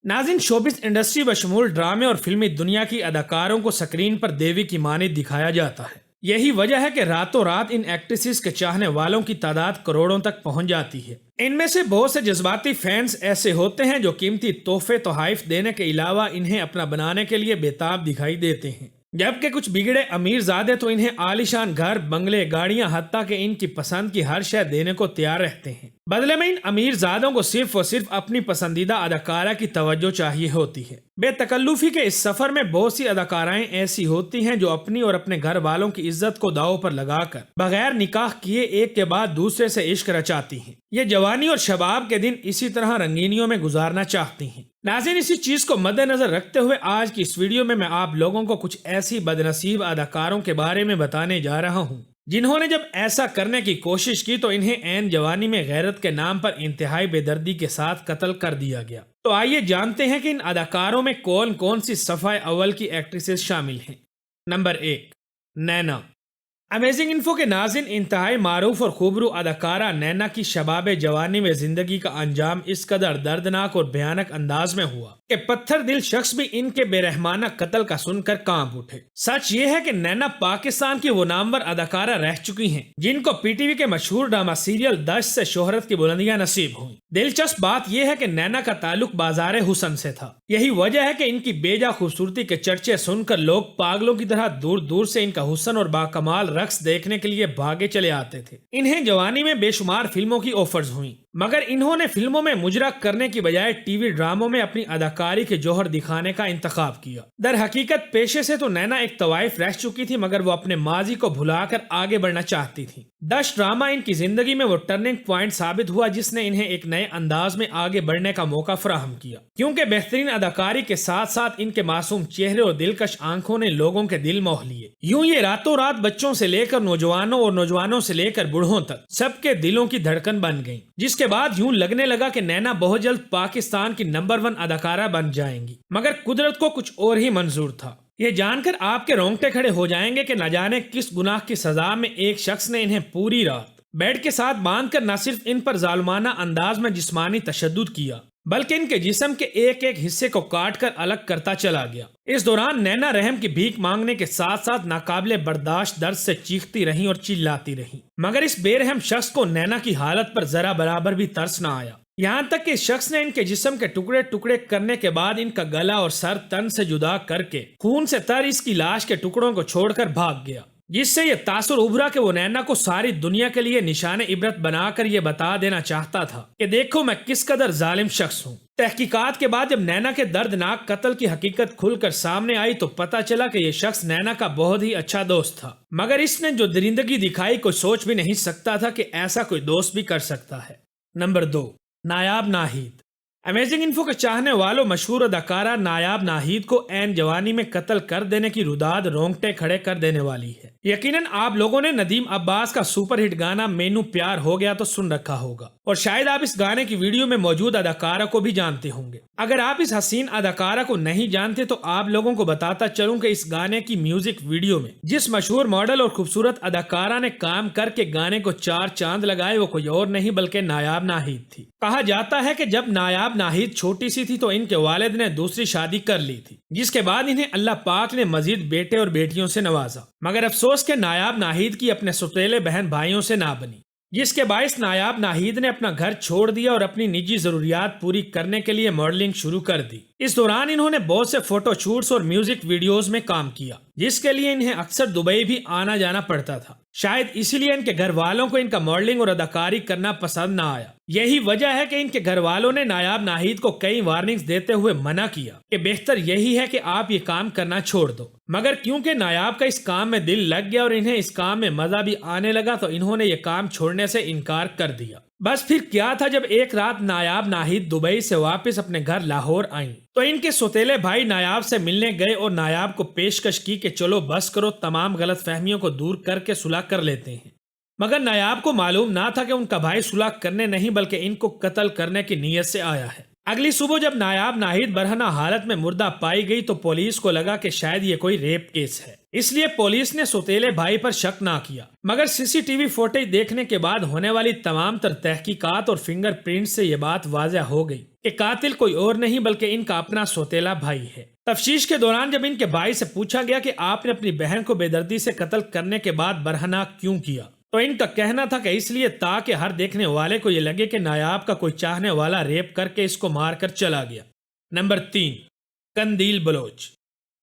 नाज़रीन, showbiz industry बशमूल ड्रामे और फिल्मी दुनिया की अदाकारों को स्क्रीन पर देवी की मानद दिखाया जाता है। यही वजह है कि रातों रात इन एक्ट्रेसेस के चाहने वालों की तादाद करोड़ों तक पहुंच जाती है। इनमें से बहुत से जज्बाती फैंस ऐसे होते हैं जो कीमती तोहफे तोहफे देने के अलावा इन्हें अपना बनाने के लिए बेताब दिखाई देते हैं, जबकि कुछ बिगड़े अमीरजादे तो इन्हें आलीशान घर, बंगले, गाड़ियां, हत्ता कि इनकी पसंद की हर शय देने को तैयार रहते हैं। बदले में इन अमीरजादों को सिर्फ और सिर्फ अपनी पसंदीदा अदाकारा की तवज्जो चाहिए होती है। बेतकल्लुफी के इस सफर में बहुत सी अदाकाराएं ऐसी होती हैं जो अपनी और अपने घर वालों की इज्जत को दांव पर लगाकर बगैर निकाह किए एक के बाद दूसरे से इश्क रचाती हैं। ये जवानी और शबाब के दिन इसी तरह रंगीनियों में गुजारना चाहती हैं। नाज़रीन, इसी चीज को मद्देनजर रखते हुए आज की इस वीडियो में मैं आप लोगों को कुछ ऐसी बदनसीब अदाकारों के बारे में बताने जा रहा हूँ जिन्होंने जब ऐसा करने की कोशिश की तो इन्हें ऐन जवानी में गैरत के नाम पर इंतहाई बेदर्दी के साथ कत्ल कर दिया गया। तो आइए जानते हैं कि इन अदाकारों में कौन कौन सी सफ़ाए अव्वल की एक्ट्रेसेस शामिल हैं। नंबर 1, नैना। अमेजिंग इन्फो के नाज़रीन, इंतहाई मारूफ और खूबरू अदाकारा नैना की शबाब जवानी में जिंदगी का अंजाम इस कदर दर्दनाक और भयानक अंदाज में हुआ कि पत्थर दिल शख्स भी इनके बेरहमाना कत्ल का सुनकर कांप उठे। सच ये है कि नैना पाकिस्तान की वो नामवर अदाकारा रह चुकी हैं जिनको पीटीवी के मशहूर ड्रामा सीरियल दश्त से शोहरत की बुलंदियां नसीब हुई। दिलचस्प बात यह है कि नैना का ताल्लुक बाजार हुसन से था। यही वजह है कि इनकी बेजा खूबसूरती के चर्चे सुनकर लोग पागलों की तरह दूर दूर से इनका हुसन और बाकमाल रक्स देखने के लिए भागे चले आते थे। इन्हें जवानी में बेशुमार फिल्मों की ऑफर्स हुई, मगर इन्होंने फिल्मों में मुजरा करने की बजाय टीवी ड्रामों में अपनी अदाकारी के जौहर दिखाने का इंतखाब किया। दर हकीकत पेशे से तो नैना एक तवाइफ रह चुकी थी, मगर वो अपने माजी को भुलाकर आगे बढ़ना चाहती थी। दश ड्रामा इनकी जिंदगी में वो टर्निंग पॉइंट साबित हुआ जिसने इन्हें एक नए अंदाज में आगे बढ़ने का मौका फराहम किया, क्योंकि बेहतरीन अदाकारी के साथ साथ इनके मासूम चेहरे और दिलकश आंखों ने लोगों के दिल मोह लिए। यूं ये रातों रात बच्चों से लेकर नौजवानों और नौजवानों से लेकर बूढ़ों तक सबके दिलों की धड़कन बन गईं। जिसके बाद यूं लगने लगा कि नैना बहुत जल्द पाकिस्तान की नंबर 1 अदाकारा बन जाएंगी, मगर कुदरत को कुछ और ही मंजूर था। ये जानकर आपके रोंगटे खड़े हो जाएंगे कि न जाने किस गुनाह की सजा में एक शख्स ने इन्हें पूरी रात बेड के साथ बांधकर न सिर्फ इन पर जालिमाना अंदाज में जिस्मानी तशद्दुद किया, बल्कि इनके जिस्म के एक एक हिस्से को काट कर अलग करता चला गया। इस दौरान नैना रहम की भीख मांगने के साथ साथ नाकाबिले बर्दाश्त दर्द से चीखती रही और चिल्लाती रही, मगर इस बेरहम शख्स को नैना की हालत पर जरा बराबर भी तरस न आया। यहाँ तक कि इस शख्स ने इनके जिस्म के टुकड़े टुकड़े करने के बाद इनका गला और सर तन से जुदा करके खून से तर इसकी लाश के टुकड़ों को छोड़कर भाग गया, जिससे ये तासुर उभरा कि वो नैना को सारी दुनिया के लिए निशाने इबरत बनाकर ये बता देना चाहता था कि देखो मैं किस कदर जालिम शख्स हूँ। तहकीकात के बाद जब नैना के दर्दनाक कत्ल की हकीकत खुलकर सामने आई तो पता चला कि ये शख्स नैना का बहुत ही अच्छा दोस्त था, मगर इसने जो दरिंदगी दिखाई कोई सोच भी नहीं सकता था कि ऐसा कोई दोस्त भी कर सकता है। नंबर 2, नायाब नाहिद। अमेजिंग इन्फो के चाहने वालों मशहूर अदाकारा नायाब नाहिद को ऐन जवानी में कत्ल कर देने की रुदाद रोंगटे खड़े कर देने वाली है। यकीनन आप लोगों ने नदीम अब्बास का सुपरहिट गाना मैनू प्यार हो गया तो सुन रखा होगा, और शायद आप इस गाने की वीडियो में मौजूद अदाकारा को भी जानते होंगे। अगर आप इस हसीन अदाकारा को नहीं जानते तो आप लोगों को बताता चलूं कि इस गाने की म्यूजिक वीडियो में जिस मशहूर मॉडल और खूबसूरत अदाकारा ने काम करके गाने को 4 चांद लगाए वो कोई और नहीं बल्कि नायाब नाहिद थी। कहा जाता है कि जब नायाब नाहिद छोटी सी थी तो इनके वालिद ने दूसरी शादी कर ली थी, जिसके बाद इन्हें अल्लाह पाक ने मजीद बेटे और बेटियों से नवाजा, मगर अफसोस के नायाब नाहिद की अपने सौतेले बहन भाइयों से ना बनी, जिसके बायस नायाब नाहिद ने अपना घर छोड़ दिया और अपनी निजी जरूरियात पूरी करने के लिए मॉडलिंग शुरू कर दी। इस दौरान इन्होंने बहुत से फोटो शूट्स और म्यूजिक वीडियोस में काम किया, जिसके लिए इन्हें अक्सर दुबई भी आना जाना पड़ता था। शायद इसीलिए इनके घर वालों को इनका मॉडलिंग और अदाकारी करना पसंद न आया। यही वजह है कि इनके घर वालों ने नायाब नाहिद को कई वार्निंग्स देते हुए मना किया कि बेहतर यही है कि आप ये काम करना छोड़ दो, मगर क्योंकि नायाब का इस काम में दिल लग गया और इन्हें इस काम में मजा भी आने लगा तो इन्होंने ये काम छोड़ने से इनकार कर दिया। बस फिर क्या था, जब एक रात नायाब नाहिद दुबई से वापस अपने घर लाहौर आई तो इनके सौतेले भाई नायाब से मिलने गए और नायाब को पेशकश की कि चलो बस करो, तमाम गलत फहमियों को दूर करके सुलह कर लेते हैं। मगर नायाब को मालूम ना था कि उनका भाई सुलह करने नहीं बल्कि इनको कत्ल करने की नीयत से आया है। अगली सुबह जब नायाब नाहिद बरहना हालत में मुर्दा पाई गई तो पुलिस को लगा कि शायद ये कोई रेप केस है, इसलिए पुलिस ने सौतेले भाई पर शक ना किया। मगर सीसीटीवी फुटेज देखने के बाद होने वाली तमाम तर तहकीकात और फिंगरप्रिंट से ये बात वाज़ेह हो गई कि कातिल कोई और नहीं बल्कि इनका अपना सौतेला भाई है। तफ्तीश के दौरान जब इनके भाई से पूछा गया कि आपने अपनी बहन को बेदर्दी से कत्ल करने के बाद बरहना क्यों किया, तो इनका कहना था कि इसलिए ताकि हर देखने वाले को ये लगे कि नायाब का कोई चाहने वाला रेप करके इसको मार कर चला गया। नंबर 3, कंदील बलोच।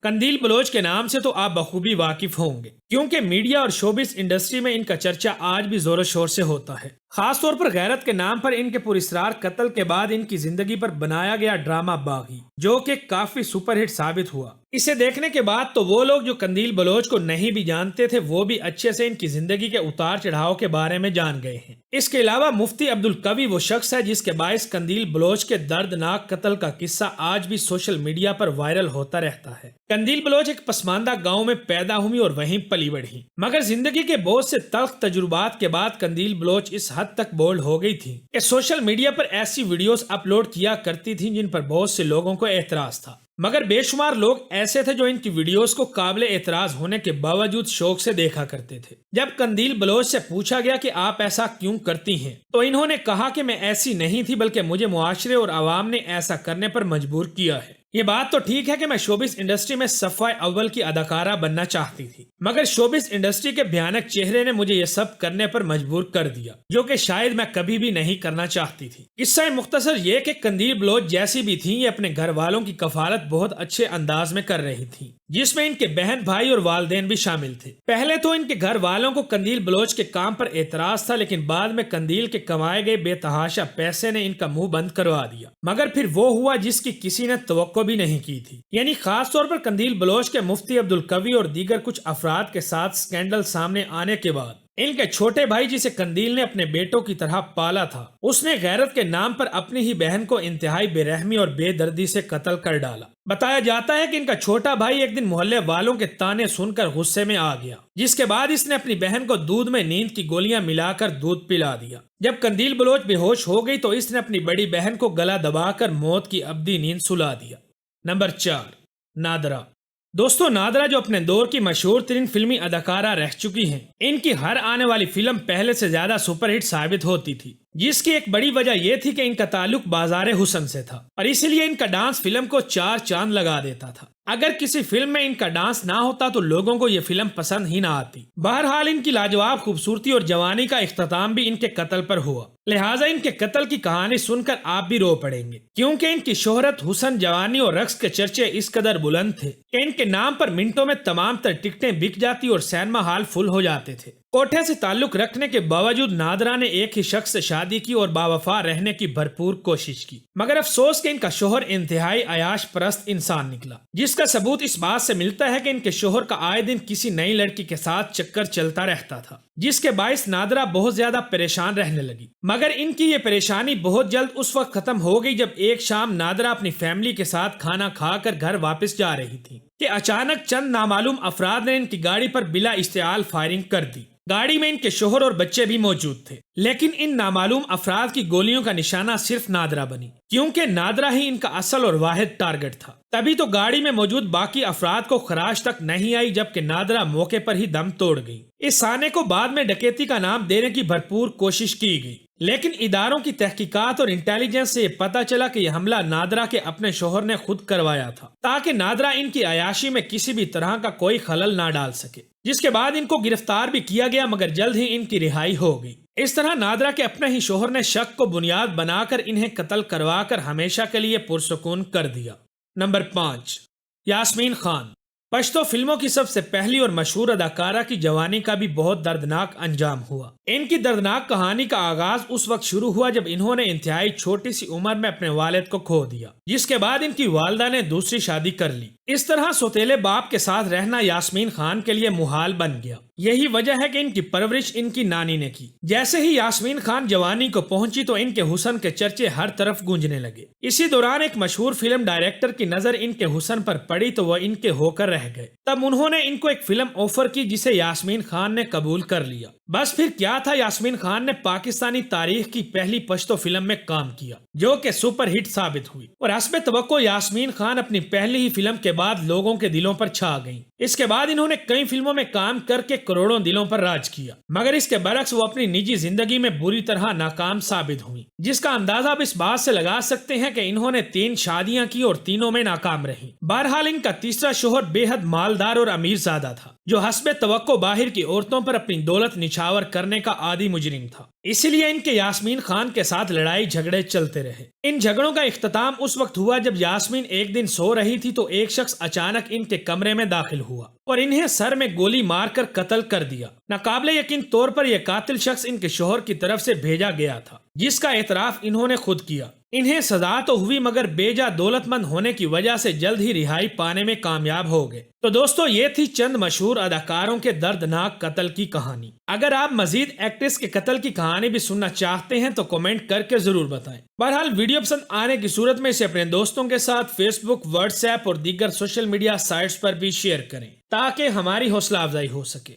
कंदील बलोच के नाम से तो आप बखूबी वाकिफ होंगे, क्योंकि मीडिया और शोबिस इंडस्ट्री में इनका चर्चा आज भी जोरों शोर से होता है। खास तौर पर गैरत के नाम पर इनके पुरस्कार कत्ल के बाद इनकी जिंदगी पर बनाया गया ड्रामा बागी, जो कि काफी सुपरहिट साबित हुआ। इसे देखने के बाद तो वो लोग जो कंदील बलोच को नहीं भी जानते थे वो भी अच्छे से इनकी जिंदगी के उतार चढ़ाव के बारे में जान गए हैं। इसके अलावा मुफ्ती अब्दुल कवी वो शख्स है जिसके बायस कंदील बलोच के दर्दनाक कत्ल का किस्सा आज भी सोशल मीडिया पर वायरल होता रहता है। कंदील बलोच एक पसमानदा गांव में पैदा हुई और वहीं पली बढ़ी, मगर जिंदगी के बहुत से तल्ख तजुर्बात के बाद कंदील बलोच इस हद तक बोल्ड हो गई थी कि सोशल मीडिया पर ऐसी वीडियोस अपलोड किया करती थी जिन पर बहुत से लोगों को एतराज था। मगर बेशुमार लोग ऐसे थे जो इनकी वीडियोस को काबिल एतराज होने के बावजूद शौक से देखा करते थे। जब कंदील बलोच से पूछा गया कि आप ऐसा क्यों करती हैं, तो इन्होंने कहा कि मैं ऐसी नहीं थी बल्कि मुझे मुआशरे और आवाम ने ऐसा करने पर मजबूर किया है। ये बात तो ठीक है कि मैं शोबिस इंडस्ट्री में सफ़ाए अव्वल की अदाकारा बनना चाहती थी, मगर शोबिस इंडस्ट्री के भयानक चेहरे ने मुझे ये सब करने पर मजबूर कर दिया, जो कि शायद मैं कभी भी नहीं करना चाहती थी। किस्सा मुख्तसर ये कि कंदील बलोच जैसी भी थी, ये अपने घर वालों की कफालत बहुत अच्छे अंदाज में कर रही थी, जिसमें इनके बहन भाई और वालदेन भी शामिल थे। पहले तो इनके घर वालों को कंदील बलोच के काम पर एतराज था, लेकिन बाद में कंदील के कमाए गए बेतहाशा पैसे ने इनका मुंह बंद करवा दिया। मगर फिर वो हुआ जिसकी किसी ने तवक्को भी नहीं की थी, यानी खास तौर पर कंदील बलोच के मुफ्ती अब्दुल कवी और दीगर कुछ अफराद के साथ स्कैंडल सामने आने के बाद इनके छोटे भाई जिसे कंदील ने अपने बेटों की तरह पाला था, उसने गैरत के नाम पर अपनी ही बहन को इंतहाई बेरहमी और बेदर्दी से कत्ल कर डाला। बताया जाता है कि इनका छोटा भाई एक दिन मोहल्ले वालों के ताने सुनकर गुस्से में आ गया, जिसके बाद इसने अपनी बहन को दूध में नींद की गोलियां मिलाकर दूध पिला दिया। जब कंदील बलोच बेहोश हो गई तो इसने अपनी बड़ी बहन को गला दबाकर मौत की अब्दी नींद सुला दिया। नंबर 4, नादरा। दोस्तों, नादरा जो अपने दौर की मशहूर तरीन फिल्मी अदाकारा रह चुकी हैं, इनकी हर आने वाली फिल्म पहले से ज्यादा सुपरहिट साबित होती थी, जिसकी एक बड़ी वजह यह थी कि इनका ताल्लुक बाजार हुस्न से था और इसीलिए इनका डांस फिल्म को 4 चांद लगा देता था। अगर किसी फिल्म में इनका डांस ना होता तो लोगों को ये फिल्म पसंद ही ना आती। बहरहाल इनकी लाजवाब खूबसूरती और जवानी का इख्तिताम भी इनके कत्ल पर हुआ, लिहाजा इनके कत्ल की कहानी सुनकर आप भी रो पड़ेंगे, क्योंकि इनकी शोहरत, हुस्न, जवानी और रक्स के चर्चे इस कदर बुलंद थे कि इनके नाम पर मिनटों में तमाम तर टिकटें बिक जाती और सिनेमा हॉल फुल हो जाते थे। कोठे से ताल्लुक रखने के बावजूद नादरा ने एक ही शख्स से शादी की और बावफा रहने की भरपूर कोशिश की, मगर अफसोस कि इनका शोहर इंतहाई अयाश परस्त इंसान निकला, जिसका सबूत इस बात से मिलता है कि इनके शोहर का आए दिन किसी नई लड़की के साथ चक्कर चलता रहता था, जिसके बायस नादरा बहुत ज्यादा परेशान रहने लगी। मगर इनकी ये परेशानी बहुत जल्द उस वक्त खत्म हो गई जब एक शाम नादरा अपनी फैमिली के साथ खाना खाकर घर वापस जा रही थी कि अचानक चंद नामालूम अफराद ने इनकी गाड़ी पर बिला इस्तेआल फायरिंग कर दी। गाड़ी में इनके शोहर और बच्चे भी मौजूद थे, लेकिन इन नामालूम अफराद की गोलियों का निशाना सिर्फ नादरा बनी, क्योंकि नादरा ही इनका असल और वाहिद टारगेट था। तभी तो गाड़ी में मौजूद बाकी अफराद को खराश तक नहीं आई, जबकि नादरा मौके पर ही दम तोड़ गई। इस साने को बाद में डकैती का नाम देने की भरपूर कोशिश की गई, लेकिन इदारों की तहकीकात और इंटेलिजेंस से पता चला कि यह हमला नादरा के अपने शोहर ने खुद करवाया था, ताकि नादरा इनकी अयाशी में किसी भी तरह का कोई खलल ना डाल सके, जिसके बाद इनको गिरफ्तार भी किया गया, मगर जल्द ही इनकी रिहाई हो गई। इस तरह नादरा के अपने ही शोहर ने शक को बुनियाद बनाकर इन्हें कत्ल करवाकर हमेशा के लिए पुरसुकून कर दिया। नंबर 5, यास्मीन खान। पश्तो फिल्मों की सबसे पहली और मशहूर अदाकारा की जवानी का भी बहुत दर्दनाक अंजाम हुआ। इनकी दर्दनाक कहानी का आगाज उस वक्त शुरू हुआ जब इन्होंने इंतहाई छोटी सी उम्र में अपने वालिद को खो दिया, जिसके बाद इनकी वालदा ने दूसरी शादी कर ली। اس طرح سوتیلے باپ کے ساتھ رہنا یاسمین خان کے لیے محال بن گیا۔ یہی وجہ ہے کہ ان کی پرورش ان کی نانی نے کی۔ جیسے ہی یاسمین خان جوانی کو پہنچی تو ان کے حسن کے چرچے ہر طرف گونجنے لگے۔ اسی دوران ایک مشہور فلم ڈائریکٹر کی نظر ان کے حسن پر پڑی تو وہ ان کے ہو کر رہ گئے۔ تب انہوں نے ان کو ایک فلم آفر کی جسے یاسمین خان نے قبول کر لیا۔ بس پھر کیا تھا، یاسمین خان نے پاکستانی تاریخ کی پہلی پشتو فلم میں کام کیا جو کہ سپر ہٹ ثابت ہوئی، اور حسب توقع یاسمین خان اپنی پہلی ہی فلم کے بعد لوگوں کے دلوں پر چھا گئیں۔ اس کے بعد انہوں نے کئی فلموں میں کام کر کے کروڑوں دلوں پر راج کیا، مگر اس کے برعکس وہ اپنی نجی زندگی میں بری طرح ناکام ثابت ہوئی، جس کا اندازہ آپ اس بات سے لگا سکتے ہیں کہ انہوں نے 3 شادیاں کی اور تینوں میں ناکام رہیں۔ بہرحال ان کا تیسرا شوہر بے حد مالدار اور امیر زادہ تھا جو حسب توقع باہر کی عورتوں پر اپنی دولت نچھاور کرنے کا عادی مجرم تھا، اسی لیے ان کے یاسمین خان کے ساتھ لڑائی جھگڑے چلتے رہے۔ ان جھگڑوں کا اختتام اس وقت ہوا جب یاسمین ایک دن سو رہی تھی تو ایک شخص اچانک ان کے کمرے میں داخل ہوا اور انہیں سر میں گولی مار کر قتل کر دیا۔ ناقابل یقین طور پر یہ قاتل شخص ان کے شوہر کی طرف سے بھیجا گیا تھا، جس کا اعتراف انہوں نے خود کیا۔ انہیں سزا تو ہوئی مگر بیجا دولت مند ہونے کی وجہ سے جلد ہی رہائی پانے میں کامیاب ہو گئے۔ تو دوستو، یہ تھی چند مشہور اداکاروں کے دردناک قتل کی کہانی۔ اگر آپ مزید ایکٹریس کے قتل کی کہانی بھی سننا چاہتے ہیں تو کمنٹ کر کے ضرور بتائیں۔ بہرحال ویڈیو پسند آنے کی صورت میں اسے اپنے دوستوں کے ساتھ فیس بک، واٹس ایپ اور دیگر سوشل میڈیا سائٹس پر بھی شیئر کریں تاکہ ہماری حوصلہ افزائی ہو سکے۔